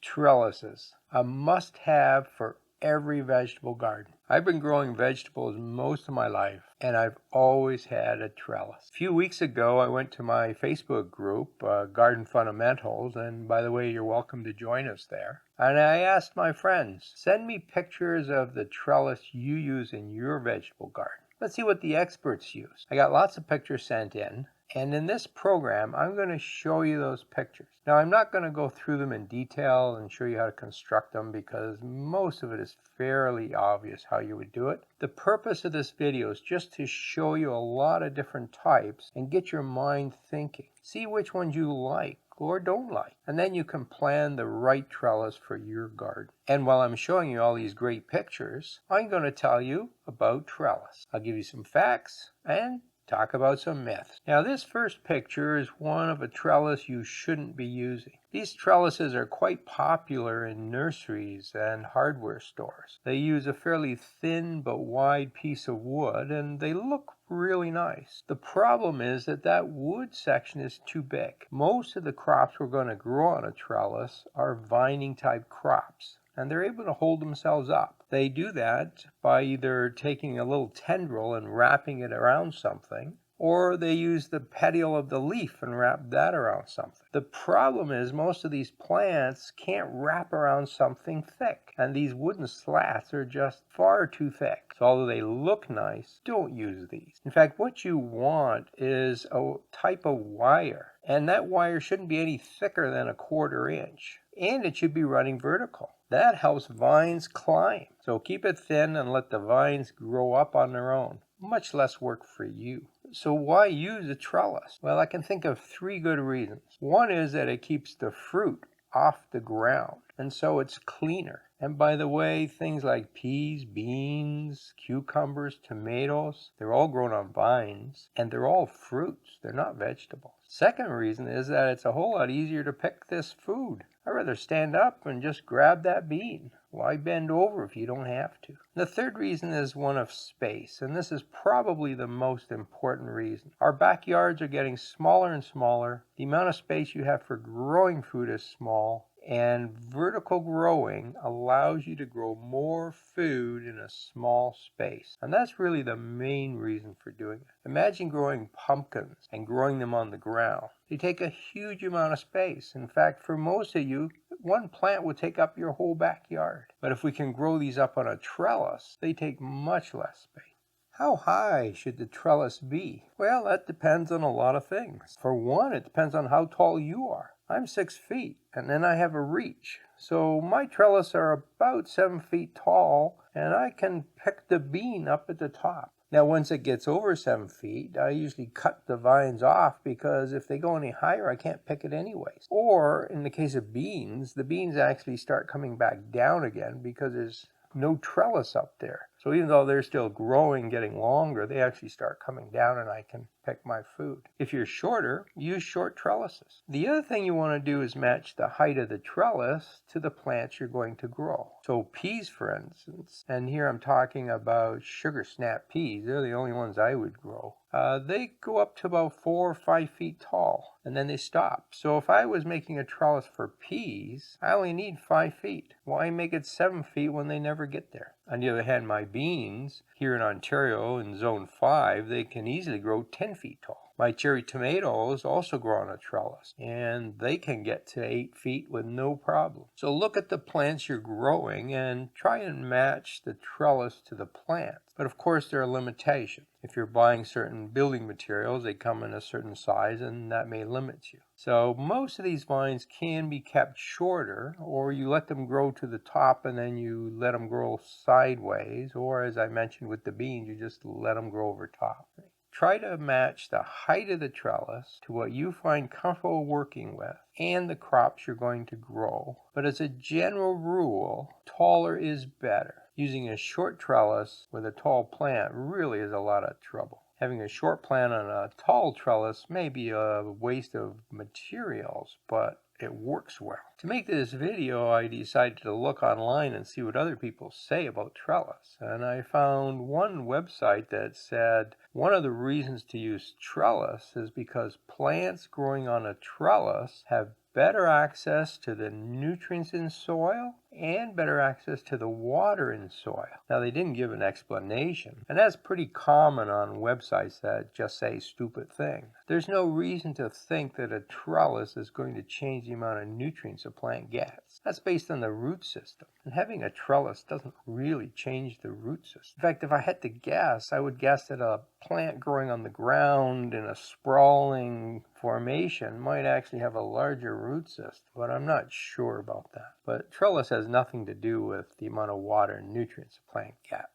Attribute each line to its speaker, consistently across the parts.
Speaker 1: Trellises, a must-have for every vegetable garden. I've been growing vegetables most of my life, and I've always had a trellis. A few weeks ago, I went to my Facebook group, Garden Fundamentals, and by the way, you're welcome to join us there. And I asked my friends, send me pictures of the trellis you use in your vegetable garden. Let's see what the experts use. I got lots of pictures sent in. And in this program, I'm going to show you those pictures. Now, I'm not going to go through them in detail and show you how to construct them because most of it is fairly obvious how you would do it. The purpose of this video is just to show you a lot of different types and get your mind thinking. See which ones you like or don't like. And then you can plan the right trellis for your garden. And while I'm showing you all these great pictures, I'm going to tell you about trellis. I'll give you some facts and talk about some myths. Now, this first picture is one of a trellis you shouldn't be using. These trellises are quite popular in nurseries and hardware stores. They use a fairly thin but wide piece of wood, and they look really nice. The problem is that wood section is too big. Most of the crops we're going to grow on a trellis are vining type crops, and they're able to hold themselves up. They do that by either taking a little tendril and wrapping it around something, or they use the petiole of the leaf and wrap that around something. The problem is most of these plants can't wrap around something thick, and these wooden slats are just far too thick. So although they look nice, don't use these. In fact, what you want is a type of wire, and that wire shouldn't be any thicker than a 1/4 inch, and it should be running vertical. That helps vines climb. So keep it thin and let the vines grow up on their own. Much less work for you. So why use a trellis? Well, I can think of 3 good reasons. One is that it keeps the fruit off the ground, and so it's cleaner. And by the way, things like peas, beans, cucumbers, tomatoes, they're all grown on vines, and they're all fruits. They're not vegetables. Second reason is that it's a whole lot easier to pick this food. I'd rather stand up and just grab that bean. Why bend over if you don't have to? The third reason is one of space, and this is probably the most important reason. Our backyards are getting smaller and smaller. The amount of space you have for growing food is small, and vertical growing allows you to grow more food in a small space. And that's really the main reason for doing it. Imagine growing pumpkins and growing them on the ground. They take a huge amount of space. In fact, for most of you, one plant would take up your whole backyard. But if we can grow these up on a trellis, they take much less space. How high should the trellis be? Well, that depends on a lot of things. For one, it depends on how tall you are. I'm 6 feet, and then I have a reach. So my trellis are about 7 feet tall, and I can pick the bean up at the top. Now, once it gets over 7 feet, I usually cut the vines off because if they go any higher, I can't pick it anyways. Or, in the case of beans, the beans actually start coming back down again because there's no trellis up there. So even though they're still growing, getting longer, they actually start coming down and I can pick my food. If you're shorter, use short trellises. The other thing you want to do is match the height of the trellis to the plants you're going to grow. So peas, for instance, and here I'm talking about sugar snap peas. They're the only ones I would grow. They go up to about 4 or 5 feet tall, and then they stop. So if I was making a trellis for peas, I only need 5 feet. Why make it 7 feet when they never get there? On the other hand, my beans, here in Ontario in zone 5, they can easily grow 10 feet tall. My cherry tomatoes also grow on a trellis, and they can get to 8 feet with no problem. So look at the plants you're growing and try and match the trellis to the plants. But of course, there are limitations. If you're buying certain building materials, they come in a certain size, and that may limit you. So most of these vines can be kept shorter, or you let them grow to the top and then you let them grow sideways, or as I mentioned with the beans, you just let them grow over top. Try to match the height of the trellis to what you find comfortable working with and the crops you're going to grow. But as a general rule, taller is better. Using a short trellis with a tall plant really is a lot of trouble. Having a short plant on a tall trellis may be a waste of materials, but it works well. To make this video, I decided to look online and see what other people say about trellis. And I found one website that said one of the reasons to use trellis is because plants growing on a trellis have better access to the nutrients in soil and better access to the water in soil. Now, they didn't give an explanation, and that's pretty common on websites that just say stupid things. There's no reason to think that a trellis is going to change the amount of nutrients a plant gets. That's based on the root system, and having a trellis doesn't really change the root system. In fact, if I had to guess, I would guess that a plant growing on the ground in a sprawling formation might actually have a larger root system, but I'm not sure about that. But trellis has nothing to do with the amount of water and nutrients a plant gets.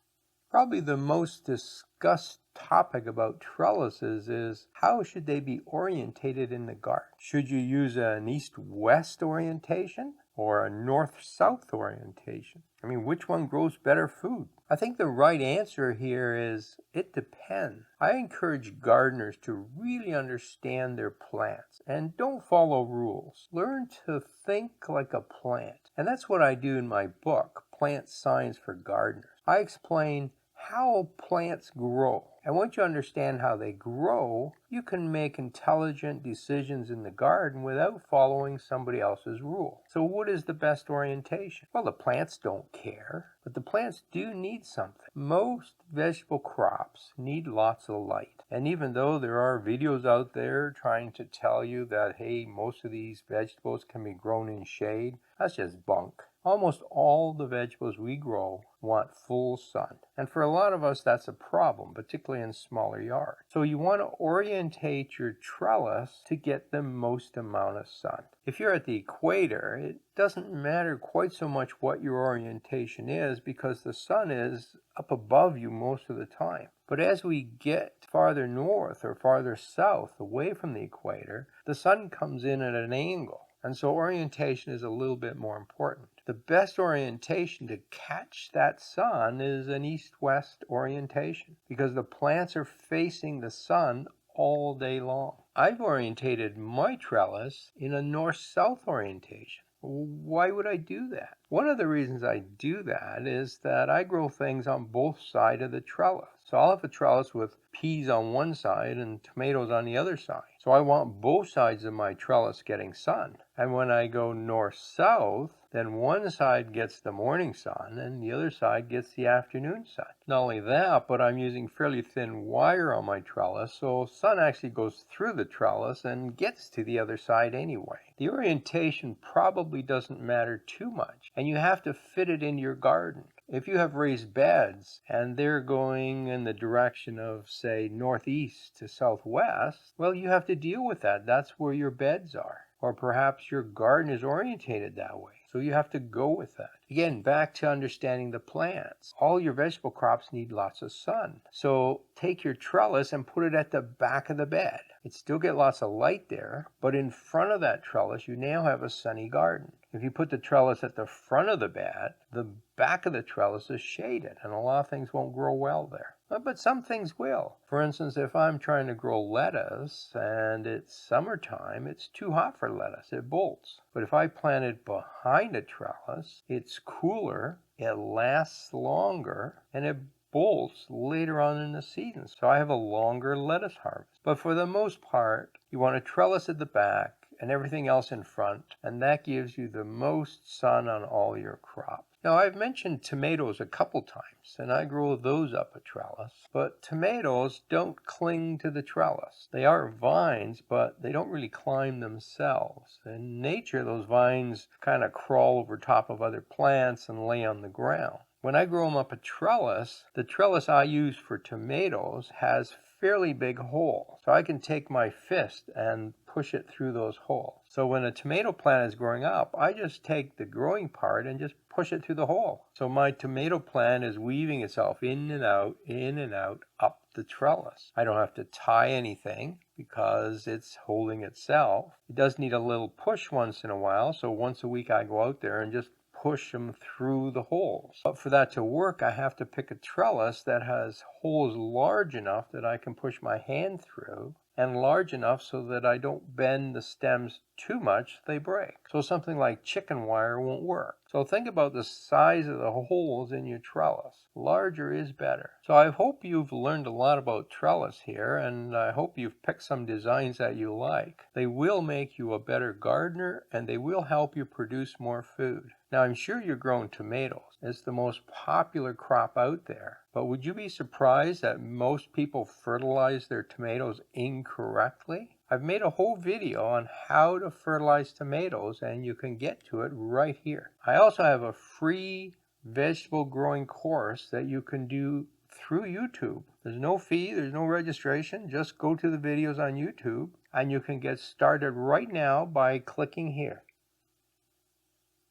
Speaker 1: Probably the most discussed topic about trellises is how should they be orientated in the garden? Should you use an east-west orientation or a north-south orientation? I mean, which one grows better food? I think the right answer here is it depends. I encourage gardeners to really understand their plants and don't follow rules. Learn to think like a plant. And that's what I do in my book, Plant Science for Gardeners. I explain how plants grow. And once you understand how they grow, you can make intelligent decisions in the garden without following somebody else's rule. So what is the best orientation? Well, the plants don't care, but the plants do need something. Most vegetable crops need lots of light. And even though there are videos out there trying to tell you that, hey, most of these vegetables can be grown in shade, that's just bunk. Almost all the vegetables we grow want full sun. And for a lot of us, that's a problem, particularly in smaller yards. So you want to orientate your trellis to get the most amount of sun. If you're at the equator, it doesn't matter quite so much what your orientation is because the sun is up above you most of the time. But as we get farther north or farther south away from the equator, the sun comes in at an angle. And so orientation is a little bit more important. The best orientation to catch that sun is an east-west orientation because the plants are facing the sun all day long. I've orientated my trellis in a north-south orientation. Why would I do that? One of the reasons I do that is that I grow things on both sides of the trellis. So I'll have a trellis with peas on one side and tomatoes on the other side. So I want both sides of my trellis getting sun. And when I go north-south, then one side gets the morning sun and the other side gets the afternoon sun. Not only that, but I'm using fairly thin wire on my trellis, so sun actually goes through the trellis and gets to the other side anyway. The orientation probably doesn't matter too much, and you have to fit it into your garden. If you have raised beds and they're going in the direction of, say, northeast to southwest, well, you have to deal with that. That's where your beds are. Or perhaps your garden is orientated that way. So you have to go with that. Again, back to understanding the plants. All your vegetable crops need lots of sun. So take your trellis and put it at the back of the bed. It still get lots of light there, but in front of that trellis, you now have a sunny garden. If you put the trellis at the front of the bed, the back of the trellis is shaded, and a lot of things won't grow well there. But some things will. For instance, if I'm trying to grow lettuce and it's summertime, it's too hot for lettuce. It bolts. But if I plant it behind a trellis, it's cooler, it lasts longer, and it bolts later on in the season. So I have a longer lettuce harvest. But for the most part, you want a trellis at the back and everything else in front, and that gives you the most sun on all your crops. Now, I've mentioned tomatoes a couple times, and I grow those up a trellis, but tomatoes don't cling to the trellis. They are vines, but they don't really climb themselves. In nature, those vines kind of crawl over top of other plants and lay on the ground. When I grow them up a trellis, the trellis I use for tomatoes has fairly big holes. So I can take my fist and push it through those holes. So when a tomato plant is growing up, I just take the growing part and just push it through the hole. So my tomato plant is weaving itself in and out, up the trellis. I don't have to tie anything because it's holding itself. It does need a little push once in a while, so once a week I go out there and just push them through the holes. But for that to work, I have to pick a trellis that has holes large enough that I can push my hand through and large enough so that I don't bend the stems too much they break. So something like chicken wire won't work. So think about the size of the holes in your trellis. Larger is better. So I hope you've learned a lot about trellis here, and I hope you've picked some designs that you like. They will make you a better gardener, and they will help you produce more food. Now, I'm sure you're growing tomatoes. It's the most popular crop out there. But would you be surprised that most people fertilize their tomatoes incorrectly? I've made a whole video on how to fertilize tomatoes, and you can get to it right here. I also have a free vegetable growing course that you can do through YouTube. There's no fee, there's no registration. Just go to the videos on YouTube, and you can get started right now by clicking here.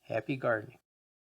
Speaker 1: Happy gardening.